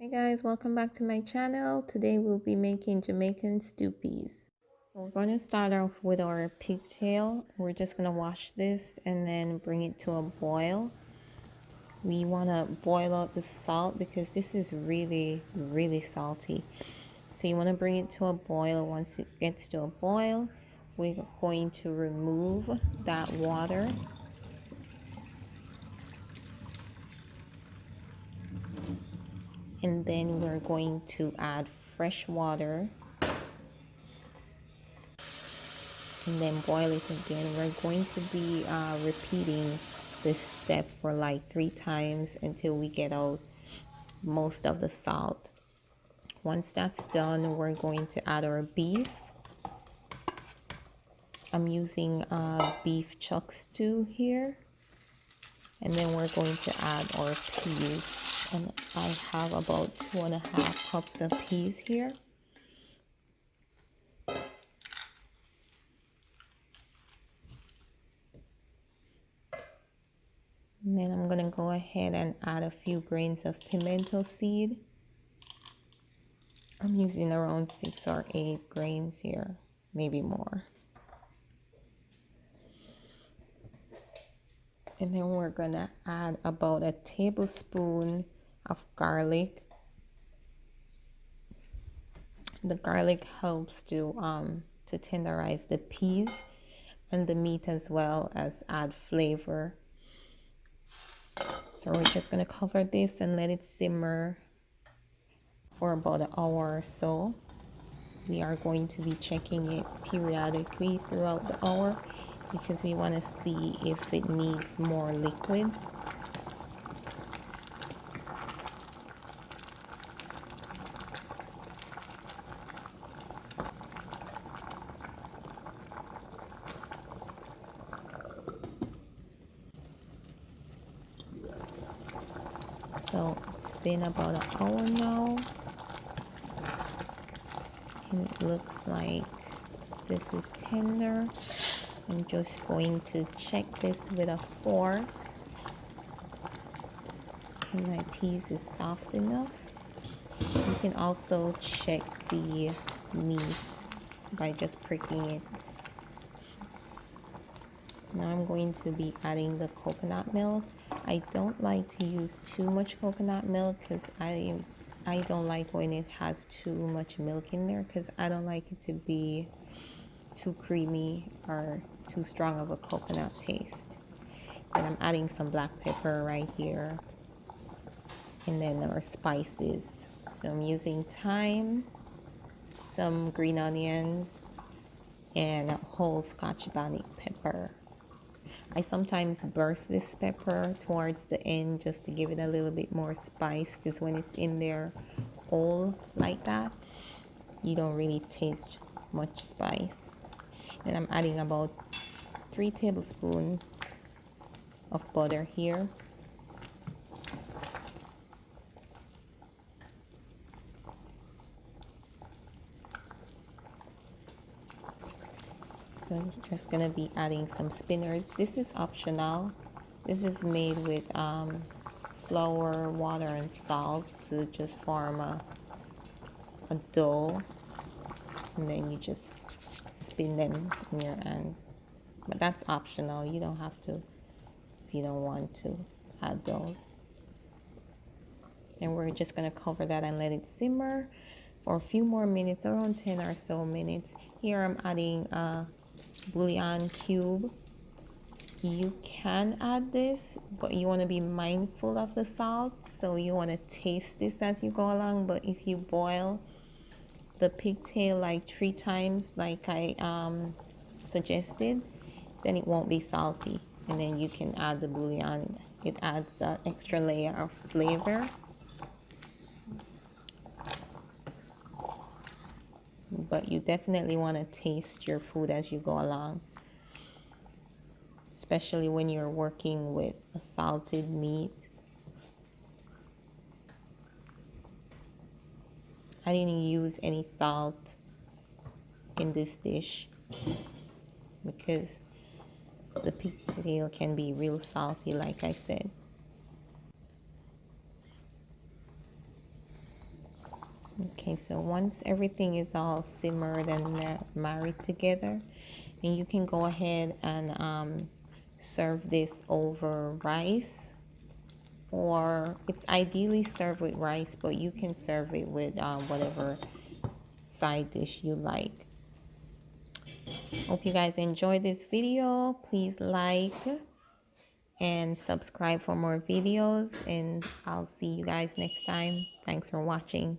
Hey guys, welcome back to my channel. Today we'll be making Jamaican stew peas. We're going to start off with our pigtail. We're just going to wash this and then bring it to a boil. We want to boil out the salt because this is really salty. So you want to bring it to a boil. Once it gets to a boil, we're going to remove that water. And then we're going to add fresh water and then boil it again. We're going to be repeating this step for like 3 times until we get out most of the salt. Once that's done, we're going to add our beef. I'm using beef chuck stew here, and then we're going to add our peas, and I have about 2.5 cups of peas here. And then I'm gonna go ahead and add a few grains of pimento seed. I'm using around 6 or 8 grains here, maybe more. And then we're gonna add about a tablespoon of garlic. The garlic helps to tenderize the peas and the meat as well as add flavor. So we're just gonna cover this and let it simmer for about an hour or so. We are going to be checking it periodically throughout the hour because we want to see if it needs more liquid. So it's been about an hour now, and it looks like this is tender. I'm just going to check this with a fork, and my peas is soft enough. You can also check the meat by just pricking it. Now I'm going to be adding the coconut milk. I don't like to use too much coconut milk because I don't like when it has too much milk in there, because I don't like it to be too creamy or too strong of a coconut taste. And I'm adding some black pepper right here, and then our spices. So I'm using thyme, some green onions, and a whole Scotch bonnet pepper. I sometimes burst this pepper towards the end just to give it a little bit more spice, because when it's in there whole like that, you don't really taste much spice. And I'm adding about 3 tablespoons of butter here. So I'm just gonna be adding some spinners. This is optional. This is made with flour, water, and salt to just form a dough, and then you just spin them in your hands. But that's optional. You don't have to if you don't want to add those. And we're just gonna cover that and let it simmer for a few more minutes, around 10 or so minutes. Here I'm adding a bouillon cube. You can add this, but you want to be mindful of the salt, so you want to taste this as you go along. But if you boil the pigtail like 3 times like I suggested, then it won't be salty, and then you can add the bouillon. It adds an extra layer of flavor. But you definitely want to taste your food as you go along, especially when you're working with a salted meat. I didn't use any salt in this dish because the pigtail can be real salty, like I said. Okay, so once everything is all simmered and married together, and you can go ahead and serve this over rice, or it's ideally served with rice, but you can serve it with whatever side dish you like. Hope you guys enjoyed this video. Please like and subscribe for more videos, and I'll see you guys next time. Thanks for watching.